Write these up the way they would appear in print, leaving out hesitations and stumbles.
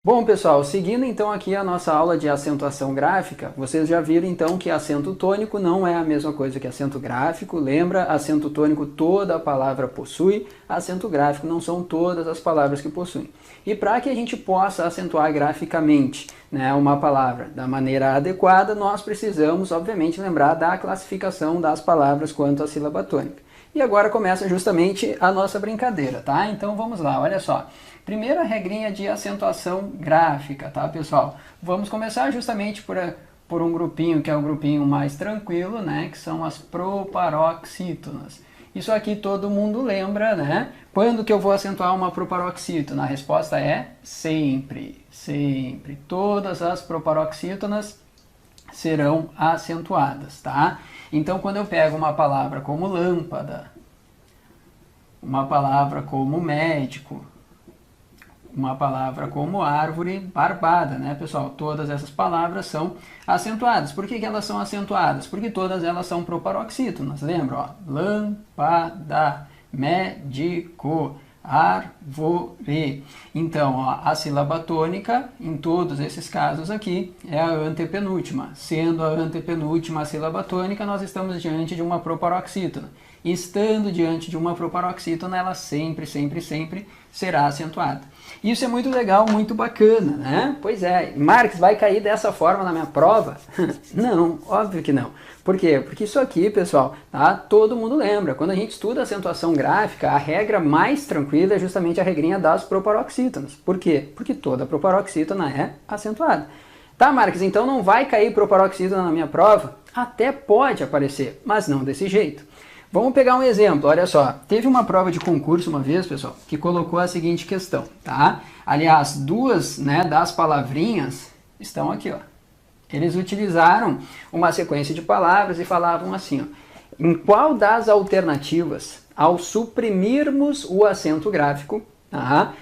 Bom, pessoal, seguindo então aqui a nossa aula de acentuação gráfica, vocês já viram então que acento tônico não é a mesma coisa que acento gráfico. Lembra, acento tônico toda a palavra possui, acento gráfico não são todas as palavras que possuem. E para que a gente possa acentuar graficamente, uma palavra da maneira adequada, nós precisamos, obviamente, lembrar da classificação das palavras quanto à sílaba tônica. E agora começa justamente a nossa brincadeira, tá? Então vamos lá, olha só. Primeira regrinha de acentuação gráfica, tá, pessoal? Vamos começar justamente por um grupinho que é o grupinho mais tranquilo, né? Que são as proparoxítonas. Isso aqui todo mundo lembra, né? Quando que eu vou acentuar uma proparoxítona? A resposta é sempre, sempre. Todas as proparoxítonas serão acentuadas, tá? Então, quando eu pego uma palavra como lâmpada, uma palavra como médico, uma palavra como árvore, barbada, né, pessoal? Todas essas palavras são acentuadas. Por que elas são acentuadas? Porque todas elas são proparoxítonas. Lembra, ó? Lâmpada, médico, árvore. Então, ó, a sílaba tônica, em todos esses casos aqui, é a antepenúltima. Sendo a antepenúltima a sílaba tônica, nós estamos diante de uma proparoxítona. Estando diante de uma proparoxítona, ela sempre, sempre, sempre será acentuada. Isso é muito legal, muito bacana, né? Pois é, Marques, vai cair dessa forma na minha prova? Não, óbvio que não. Por quê? Porque isso aqui, pessoal, tá? Todo mundo lembra. Quando a gente estuda acentuação gráfica, a regra mais tranquila é justamente a regrinha das proparoxítonas. Por quê? Porque toda proparoxítona é acentuada. Tá, Marques, então não vai cair proparoxítona na minha prova? Até pode aparecer, mas não desse jeito. Vamos pegar um exemplo, olha só. Teve uma prova de concurso uma vez, pessoal, que colocou a seguinte questão, tá? Aliás, duas, das palavrinhas estão aqui, ó. Eles utilizaram uma sequência de palavras e falavam assim, ó. Em qual das alternativas, ao suprimirmos o acento gráfico,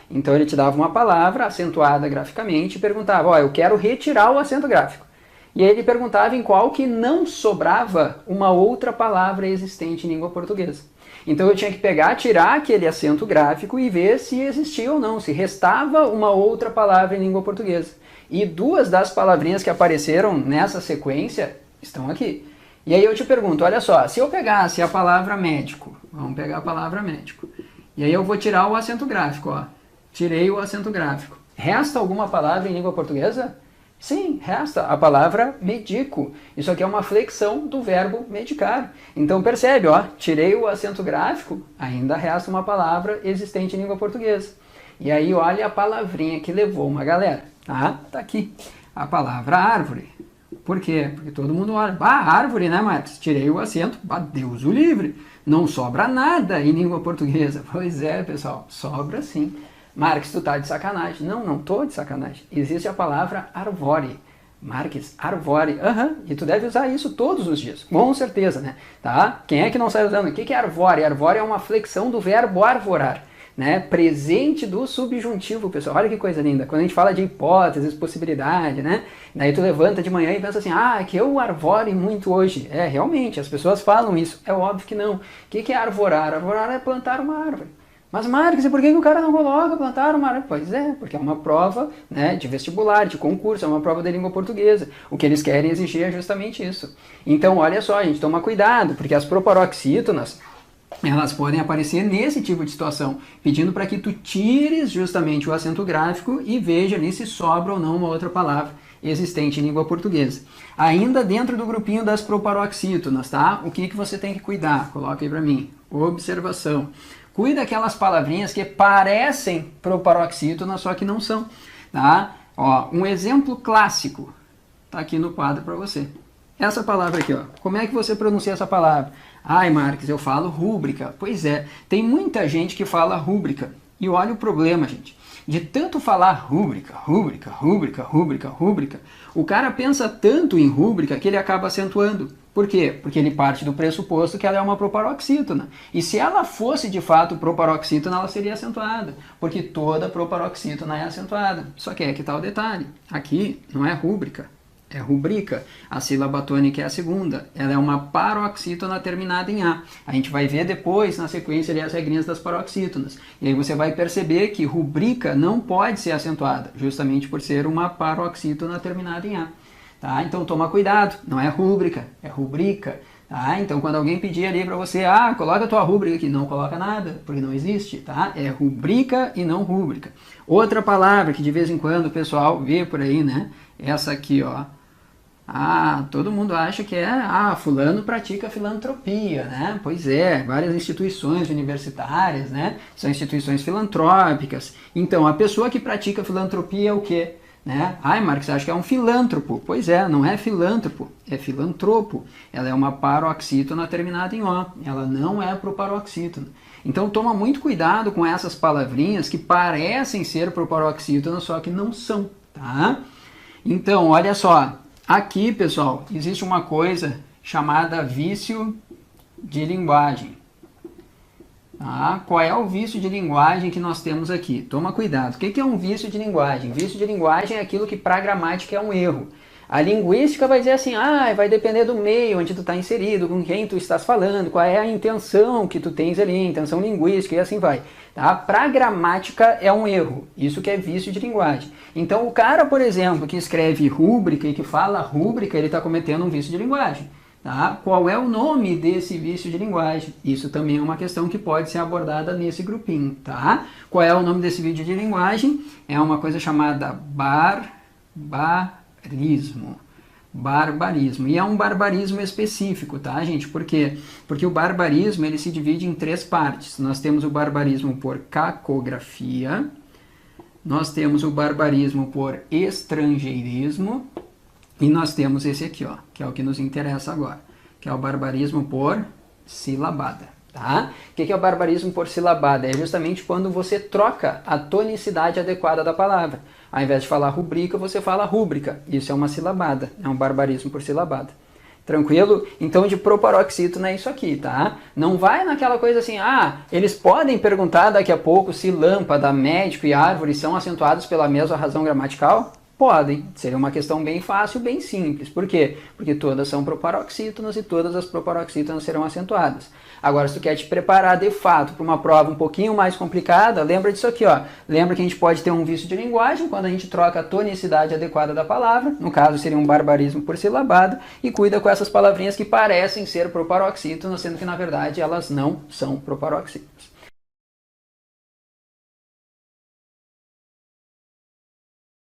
então ele te dava uma palavra acentuada graficamente e perguntava, ó, eu quero retirar o acento gráfico. E aí ele perguntava em qual que não sobrava uma outra palavra existente em língua portuguesa. Então eu tinha que pegar, tirar aquele acento gráfico e ver se existia ou não, se restava uma outra palavra em língua portuguesa. E duas das palavrinhas que apareceram nessa sequência estão aqui. E aí eu te pergunto, olha só, se eu pegasse a palavra médico, vamos pegar a palavra médico, e aí eu vou tirar o acento gráfico, ó. Tirei o acento gráfico. Resta alguma palavra em língua portuguesa? Sim, resta a palavra medico. Isso aqui é uma flexão do verbo medicar. Então percebe, ó, tirei o acento gráfico, ainda resta uma palavra existente em língua portuguesa. E aí olha a palavrinha que levou uma galera, tá? Tá aqui, a palavra árvore. Por quê? Porque todo mundo olha, árvore, né, Marcos? Tirei o acento, Deus o livre. Não sobra nada em língua portuguesa. Pois é, pessoal, sobra sim. Marques, tu tá de sacanagem. Não, não tô de sacanagem. Existe a palavra arvore. Marques, arvore. E tu deve usar isso todos os dias. Com certeza, né? Tá? Quem é que não sai usando? O que é arvore? Arvore é uma flexão do verbo arvorar, né? Presente do subjuntivo, pessoal. Olha que coisa linda. Quando a gente fala de hipóteses, possibilidade, né? Daí tu levanta de manhã e pensa assim, que eu arvore muito hoje. É, realmente, as pessoas falam isso. É óbvio que não. O que é arvorar? Arvorar é plantar uma árvore. Mas, Marcos, e por que o cara não coloca plantar uma árvore? Pois é, porque é uma prova, de vestibular, de concurso, é uma prova de língua portuguesa. O que eles querem exigir é justamente isso. Então, olha só, gente, toma cuidado, porque as proparoxítonas, elas podem aparecer nesse tipo de situação, pedindo para que tu tires justamente o acento gráfico e veja ali se sobra ou não uma outra palavra existente em língua portuguesa. Ainda dentro do grupinho das proparoxítonas, tá? O que você tem que cuidar? Coloca aí para mim. Observação. Cuida daquelas palavrinhas que parecem proparoxítonas, só que não são, tá? Ó, um exemplo clássico tá aqui no quadro para você. Essa palavra aqui, ó. Como é que você pronuncia essa palavra? Ai, Marques, eu falo rúbrica. Pois é, tem muita gente que fala rúbrica. E olha o problema, gente. De tanto falar rúbrica, rúbrica, rúbrica, rúbrica, rúbrica, o cara pensa tanto em rúbrica que ele acaba acentuando. Por quê? Porque ele parte do pressuposto que ela é uma proparoxítona. E se ela fosse de fato proparoxítona, ela seria acentuada. Porque toda proparoxítona é acentuada. Só que é que tá o detalhe. Aqui não é rúbrica, É rubrica. A sílaba tônica é a segunda. Ela é uma paroxítona terminada em A. A gente vai ver depois, na sequência, ali, as regrinhas das paroxítonas. E aí você vai perceber que rubrica não pode ser acentuada, justamente por ser uma paroxítona terminada em A. Tá? Então toma cuidado, não é rúbrica, é rubrica. Tá? Então quando alguém pedir ali para você, coloca a tua rúbrica aqui, não coloca nada, porque não existe, tá? É rubrica e não rúbrica. Outra palavra que de vez em quando o pessoal vê por aí, né? Essa aqui, ó. Todo mundo acha que fulano pratica filantropia, né? Pois é, várias instituições universitárias, né? São instituições filantrópicas. Então, a pessoa que pratica filantropia é o quê? Né? Marcos, você acha que é um filântropo? Pois é, não é filântropo, é filantropo. Ela é uma paroxítona terminada em O. Ela não é proparoxítona. Então, toma muito cuidado com essas palavrinhas que parecem ser proparoxítonas, só que não são, tá? Então, olha só. Aqui, pessoal, existe uma coisa chamada vício de linguagem. Tá? Qual é o vício de linguagem que nós temos aqui? Toma cuidado. O que é um vício de linguagem? Vício de linguagem é aquilo que para a gramática é um erro. A linguística vai dizer assim, vai depender do meio onde tu está inserido, com quem tu estás falando, qual é a intenção que tu tens ali, a intenção linguística e assim vai. Tá? Para a gramática é um erro, isso que é vício de linguagem. Então o cara, por exemplo, que escreve rúbrica e que fala rúbrica, ele está cometendo um vício de linguagem. Tá? Qual é o nome desse vício de linguagem? Isso também é uma questão que pode ser abordada nesse grupinho. Tá? Qual é o nome desse vício de linguagem? É uma coisa chamada barbarismo. E é um barbarismo específico, tá, gente? Por quê? Porque o barbarismo ele se divide em 3 partes. Nós temos o barbarismo por cacografia, nós temos o barbarismo por estrangeirismo e nós temos esse aqui, ó, que é o que nos interessa agora, que é o barbarismo por silabada. Tá? O que é o barbarismo por silabada? É justamente quando você troca a tonicidade adequada da palavra. Ao invés de falar rubrica, você fala rúbrica. Isso é uma silabada, é um barbarismo por silabada. Tranquilo? Então, de proparoxítona é isso aqui, tá? Não vai naquela coisa assim, eles podem perguntar daqui a pouco se lâmpada, médico e árvore são acentuados pela mesma razão gramatical? Podem. Seria uma questão bem fácil, bem simples. Por quê? Porque todas são proparoxítonas e todas as proparoxítonas serão acentuadas. Agora, se tu quer te preparar de fato para uma prova um pouquinho mais complicada, lembra disso aqui, ó. Lembra que a gente pode ter um vício de linguagem quando a gente troca a tonicidade adequada da palavra, no caso seria um barbarismo por silabada, e cuida com essas palavrinhas que parecem ser proparoxítonas, sendo que na verdade elas não são proparoxítonas.